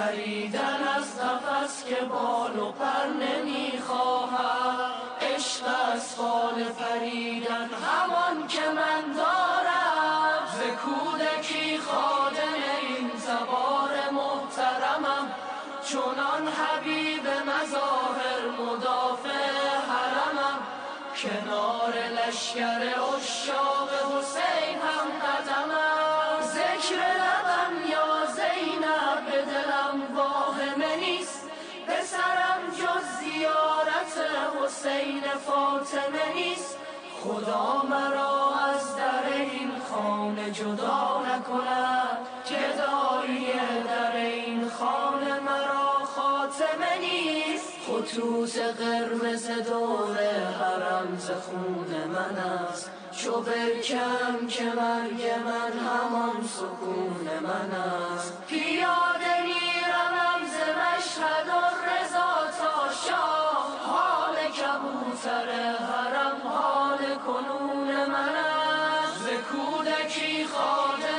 پریدن از قفس که بال و پر نمیخواهم. عشق از فال پریدن همان که من دارم. ز کودکی خادم این زبار محترمم، چونان حبیب مظاهر مدافع حرمم. کنار لشکر عشاق حسین هم قدمم. ذکر لبم یا زینب به دلم واهمه نیست، به سرم جز زیارت حسین فاطمه نیست. خدا مرا از در این خانه جدا نکند، جدایی در این خانه مرا خاتمه نیست. خطوط قرمز دور حرم ز خون من است، چو برکم که مرگ من همان سکون من است. پیاده میروم ز مشهد الرضا تا شاه، حال کبوتر حرم حال کنون من است. ز کودکی خادم